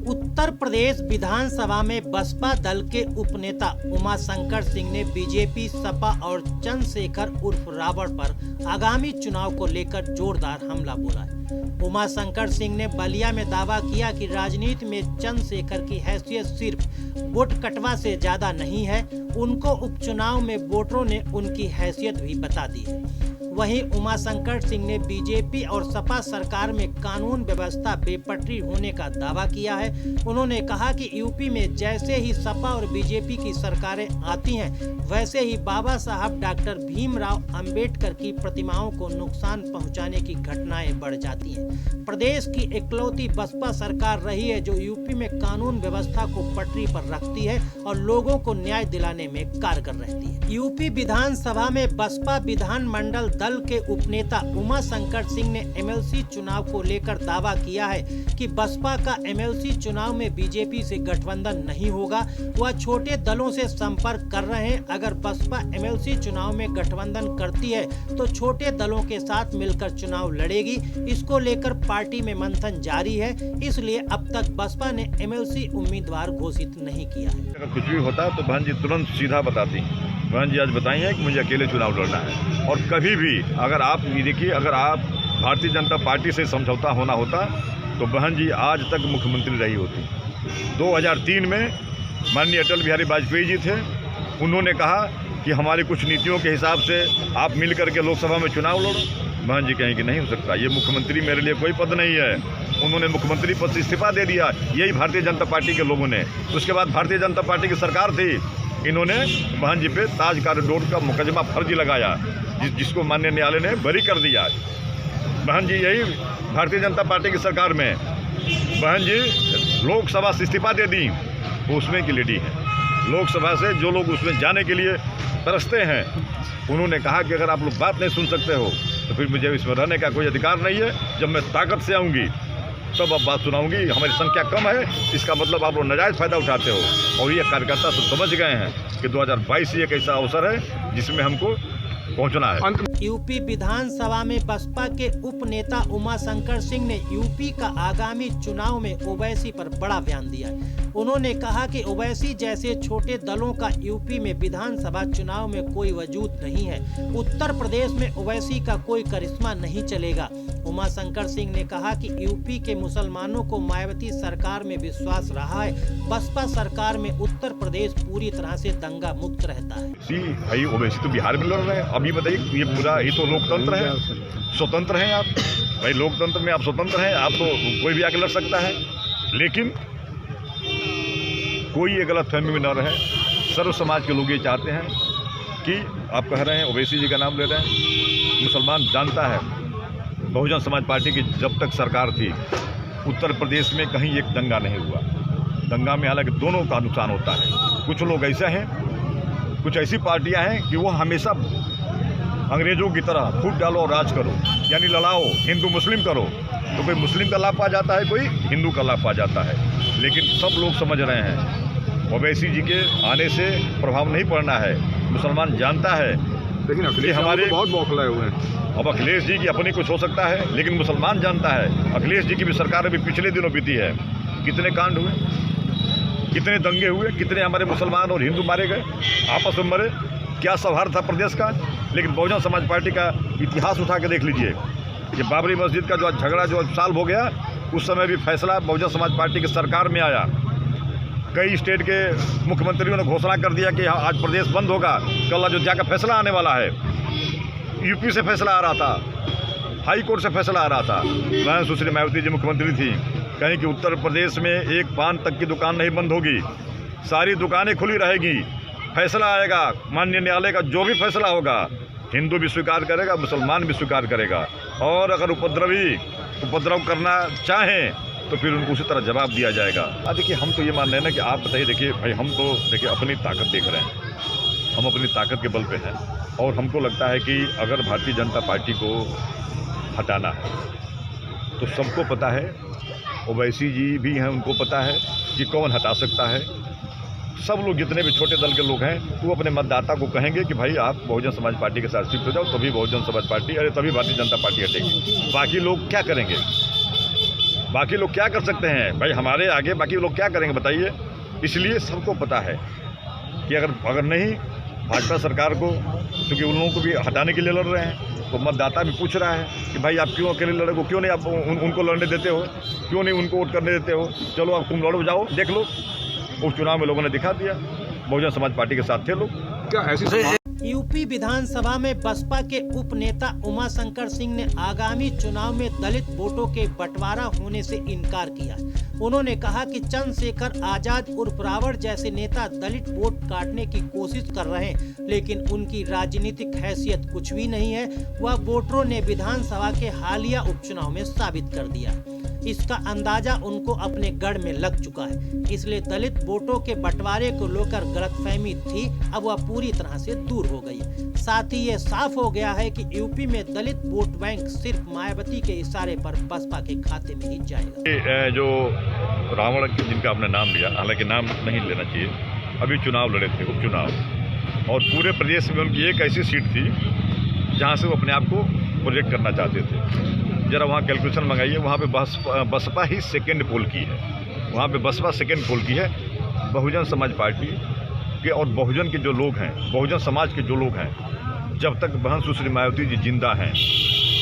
उत्तर प्रदेश विधानसभा में बसपा दल के उपनेता उमाशंकर सिंह ने बीजेपी, सपा और चंद्रशेखर उर्फ रावण पर आगामी चुनाव को लेकर जोरदार हमला बोला है। उमाशंकर सिंह ने बलिया में दावा किया कि राजनीति में चंद्रशेखर की हैसियत सिर्फ वोट कटवा से ज्यादा नहीं है, उनको उपचुनाव में वोटरों ने उनकी हैसियत भी बता दी है। वहीं उमाशंकर सिंह ने बीजेपी और सपा सरकार में कानून व्यवस्था बेपटरी होने का दावा किया है। उन्होंने कहा कि यूपी में जैसे ही सपा और बीजेपी की सरकारें आती हैं, वैसे ही बाबा साहब डॉक्टर भीमराव अंबेडकर की प्रतिमाओं को नुकसान पहुंचाने की घटनाएं बढ़ जाती हैं। प्रदेश की इकलौती बसपा सरकार रही है जो यूपी में कानून व्यवस्था को पटरी पर रखती है और लोगों को न्याय दिलाने में कारगर रहती है। यूपी विधानसभा में बसपा विधानमंडल दल के उपनेता उमाशंकर सिंह ने एमएलसी चुनाव को लेकर दावा किया है कि बसपा का एमएलसी चुनाव में बीजेपी से गठबंधन नहीं होगा। वह छोटे दलों से संपर्क कर रहे हैं। अगर बसपा एमएलसी चुनाव में गठबंधन करती है तो छोटे दलों के साथ मिलकर चुनाव लड़ेगी। इसको लेकर पार्टी में मंथन जारी है, इसलिए अब तक बसपा ने एमएलसी उम्मीदवार घोषित नहीं किया है। अगर कुछ भी होता तो बहन जी तुरंत सीधा बताती। बहन जी आज बताई है कि मुझे अकेले चुनाव लड़ना है। और कभी भी अगर आप देखिए, अगर आप भारतीय जनता पार्टी से समझौता होना होता तो बहन जी आज तक मुख्यमंत्री रही होती। 2003 में माननीय अटल बिहारी वाजपेयी जी थे, उन्होंने कहा कि हमारी कुछ नीतियों के हिसाब से आप मिल करके लोकसभा में चुनाव लड़ो। बहन जी कहें कि नहीं हो सकता, ये मुख्यमंत्री मेरे लिए कोई पद नहीं है। उन्होंने मुख्यमंत्री पद से इस्तीफा दे दिया, यही भारतीय जनता पार्टी के लोगों ने। उसके बाद भारतीय जनता पार्टी की सरकार थी, इन्होंने बहन जी पे ताज कॉरिडोर का मुकदमा फर्जी लगाया, जिसको माननीय न्यायालय ने बरी कर दिया। बहन जी यही भारतीय जनता पार्टी की सरकार में बहन जी लोकसभा से इस्तीफा दे दी, वो उसमें की लेडी है। लोकसभा से जो लोग उसमें जाने के लिए तरसते हैं, उन्होंने कहा कि अगर आप लोग बात नहीं सुन सकते हो तो फिर मुझे इसमें रहने का कोई अधिकार नहीं है। जब मैं ताकत से आऊँगी तब आप बात सुनाऊंगी। हमारी संख्या कम है, इसका मतलब आप लोग नाजायज़ फ़ायदा उठाते हो। और ये कार्यकर्ता तो समझ गए हैं कि 2022 एक ऐसा अवसर है जिसमें हमको पहुंचना है। यूपी विधानसभा में बसपा के उप नेता उमाशंकर सिंह ने यूपी का आगामी चुनाव में ओवैसी पर बड़ा बयान दिया है। उन्होंने कहा कि ओवैसी जैसे छोटे दलों का यूपी में विधानसभा चुनाव में कोई वजूद नहीं है। उत्तर प्रदेश में ओवैसी का कोई करिश्मा नहीं चलेगा। उमाशंकर सिंह ने कहा कि यूपी के मुसलमानों को मायावती सरकार में विश्वास रहा है। बसपा सरकार में उत्तर प्रदेश पूरी तरह से दंगा मुक्त रहता है। भाई ओवैसी तो बिहार में लड़ रहे हैं। अभी बताइए, ये पूरा ये तो लोकतंत्र है, स्वतंत्र हैं आप। भाई लोकतंत्र में आप स्वतंत्र हैं, आप तो कोई भी आके लड़ सकता है। लेकिन कोई ये गलतफहमी में न रहे। सर्व समाज के लोग ये चाहते हैं कि आप कह रहे हैं ओवैसी जी का नाम ले रहे हैं। मुसलमान जानता है बहुजन समाज पार्टी की जब तक सरकार थी उत्तर प्रदेश में कहीं एक दंगा नहीं हुआ। दंगा में हालांकि दोनों का नुकसान होता है। कुछ लोग ऐसे हैं, कुछ ऐसी पार्टियां हैं कि वो हमेशा अंग्रेजों की तरह फूट डालो और राज करो, यानी लड़ाओ, हिंदू मुस्लिम करो। तो कोई मुस्लिम का लाभ पा जाता है, कोई हिंदू का लाभ पा जाता है। लेकिन सब लोग समझ रहे हैं ओवैसी जी के आने से प्रभाव नहीं पड़ना है। मुसलमान जानता है, लेकिन अखिलेश हमारे बहुत बौखलाए हुए हैं। अब अखिलेश जी की अपनी कुछ हो सकता है, लेकिन मुसलमान जानता है। अखिलेश जी की भी सरकार अभी पिछले दिनों बीती है, कितने कांड हुए, कितने दंगे हुए, कितने हमारे मुसलमान और हिंदू मारे गए, आपस में मरे। क्या सौहार्द था प्रदेश का। लेकिन बहुजन समाज पार्टी का इतिहास उठा के देख लीजिए। ये बाबरी मस्जिद का जो झगड़ा जो साल हो गया, उस समय भी फैसला बहुजन समाज पार्टी की सरकार में आया। कई स्टेट के मुख्यमंत्रियों ने घोषणा कर दिया कि आज प्रदेश बंद होगा, कल अयोध्या का फैसला आने वाला है। यूपी से फैसला आ रहा था, हाई कोर्ट से फैसला आ रहा था। बहन सुश्री मायावती जी मुख्यमंत्री थी, कहीं कि उत्तर प्रदेश में एक पान तक की दुकान नहीं बंद होगी, सारी दुकानें खुली रहेगी। फैसला आएगा माननीय न्यायालय का, जो भी फैसला होगा हिंदू भी स्वीकार करेगा, मुसलमान भी स्वीकार करेगा। और अगर उपद्रव करना चाहें तो फिर उनको उसी तरह जवाब दिया जाएगा। देखिए हम तो ये मान रहे हैं ना कि आप बताइए, देखिए भाई हम तो देखिए अपनी ताकत देख रहे हैं, हम अपनी ताकत के बल पे हैं। और हमको लगता है कि अगर भारतीय जनता पार्टी को हटाना है तो सबको पता है, ओवैसी जी भी हैं, उनको पता है कि कौन हटा सकता है। सब लोग जितने भी छोटे दल के लोग हैं वो अपने मतदाता को कहेंगे कि भाई आप बहुजन समाज पार्टी के साथ शिफ्ट हो जाओ, तभी बहुजन समाज पार्टी, अरे तभी भारतीय जनता पार्टी हटेगी। बाकी लोग क्या करेंगे। बाकी लोग क्या कर सकते हैं भाई, हमारे आगे बाकी लोग क्या करेंगे बताइए। इसलिए सबको पता है कि अगर नहीं भाजपा सरकार को, क्योंकि उन लोगों को भी हटाने के लिए लड़ रहे हैं, तो मतदाता भी पूछ रहा है कि भाई आप क्यों अकेले लड़े हो, क्यों नहीं आप उनको लड़ने देते हो, क्यों नहीं उनको वोट करने देते हो। चलो अब तुम लड़ो, जाओ देख लो। उस चुनाव में लोगों ने दिखा दिया, बहुजन समाज पार्टी के साथ थे लोग। क्या ऐसी यूपी विधानसभा में बसपा के उप नेता उमाशंकर सिंह ने आगामी चुनाव में दलित वोटों के बंटवारा होने से इनकार किया। उन्होंने कहा कि चंद्रशेखर आजाद उर्फ रावण जैसे नेता दलित वोट काटने की कोशिश कर रहे हैं, लेकिन उनकी राजनीतिक हैसियत कुछ भी नहीं है। वह वोटरों ने विधानसभा के हालिया उपचुनाव में साबित कर दिया। इसका अंदाजा उनको अपने गढ़ में लग चुका है, इसलिए दलित वोटों के बंटवारे को लेकर गलतफहमी थी, अब वह पूरी तरह से दूर हो गई। साथ ही ये साफ हो गया है कि यूपी में दलित वोट बैंक सिर्फ मायावती के इशारे पर बसपा के खाते में ही जाएगा। जो रावण जिनका आपने नाम लिया, हालांकि नाम नहीं लेना चाहिए, अभी चुनाव लड़े थे, उपचुनाव, और पूरे प्रदेश में उनकी एक ऐसी सीट थी जहाँ से वो अपने आप को प्रोजेक्ट करना चाहते थे। जरा वहाँ कैलकुलेशन मंगाइए, वहाँ पे बसपा ही सेकेंड पोल की है, वहाँ पे बसपा सेकेंड पोल की है। बहुजन समाज पार्टी के और बहुजन के जो लोग हैं, बहुजन समाज के जो लोग हैं, जब तक बहन सुश्री मायावती जी जिंदा हैं,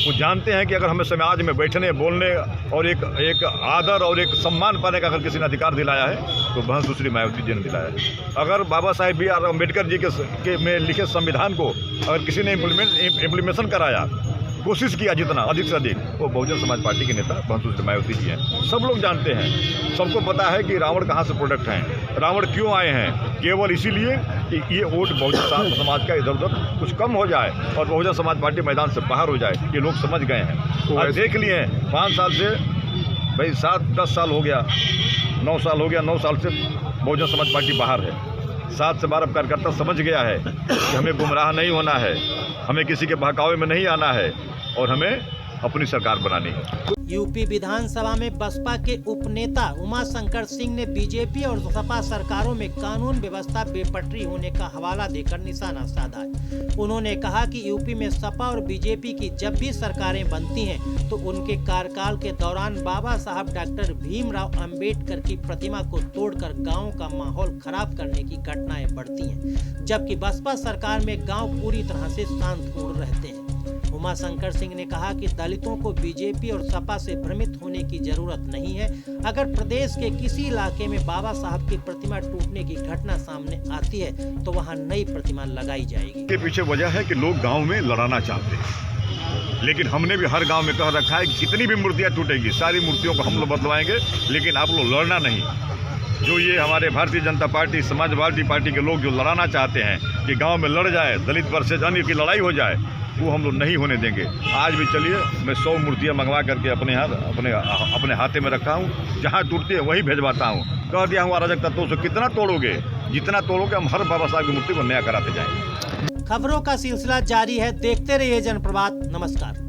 वो जानते हैं कि अगर हमें समाज में बैठने, बोलने और एक आदर और एक सम्मान पाने का अगर किसी ने अधिकार दिलाया है तो बहन सुश्री मायावती जी ने दिलाया है। अगर बाबा साहेब बी आर अम्बेडकर जी के में लिखे संविधान को अगर किसी ने इम्प्लीमेशन कराया, कोशिश किया जितना अधिक से अधिक, वो बहुजन समाज पार्टी के नेता बहन सुश्री मायावती जी हैं। सब लोग जानते हैं, सबको पता है कि रावण कहाँ से प्रोडक्ट हैं, रावण क्यों आए हैं, केवल इसीलिए कि ये वोट बहुजन समाज का इधर उधर कुछ कम हो जाए और बहुजन समाज पार्टी मैदान से बाहर हो जाए। ये लोग समझ गए हैं, तो आज देख लिए हैं 5 साल से, भाई 7-10 साल हो गया, 9 साल हो गया, 9 साल से बहुजन समाज पार्टी बाहर है। 7 से 12 कार्यकर्ता समझ गया है कि हमें गुमराह नहीं होना है, हमें किसी के बहकावे में नहीं आना है और हमें अपनी सरकार बनानी है। यूपी विधानसभा में बसपा के उपनेता उमाशंकर सिंह ने बीजेपी और सपा सरकारों में कानून व्यवस्था बेपटरी होने का हवाला देकर निशाना साधा है। उन्होंने कहा कि यूपी में सपा और बीजेपी की जब भी सरकारें बनती हैं तो उनके कार्यकाल के दौरान बाबा साहब डॉक्टर भीमराव अंबेडकर की प्रतिमा को तोड़कर गाँव का माहौल खराब करने की घटनाएं बढ़ती हैं, जबकि बसपा सरकार में गाँव पूरी तरह से शांतिपूर्ण रहते हैं। उमाशंकर सिंह ने कहा कि दलितों को बीजेपी और सपा से भ्रमित होने की जरूरत नहीं है। अगर प्रदेश के किसी इलाके में बाबा साहब की प्रतिमा टूटने की घटना सामने आती है तो वहां नई प्रतिमा लगाई जाएगी। इसके पीछे वजह है कि लोग गांव में लड़ाना चाहते हैं, लेकिन हमने भी हर गांव में कह रखा है कि कितनी भी मूर्तियां टूटेगी, सारी मूर्तियों को हम लोग बदलवाएंगे, लेकिन आप लोग लड़ना नहीं। जो ये हमारे भारतीय जनता पार्टी, समाजवादी पार्टी के लोग जो लड़ाना चाहते हैं कि गाँव में लड़ जाए, दलित वर्सेज अन्य की लड़ाई हो जाए, वो हम लोग नहीं होने देंगे। आज भी चलिए, मैं 100 मूर्तियाँ मंगवा करके अपने हाथे में रखा हूँ, जहाँ टूटती है वहीं भेजवाता हूँ। कह दिया हूँ अराजक तत्वों से कितना तोड़ोगे, जितना तोड़ोगे हम हर बाबा साहब की मूर्ति को नया कराते जाएंगे। खबरों का सिलसिला जारी है, देखते रहिए जनप्रभात। नमस्कार।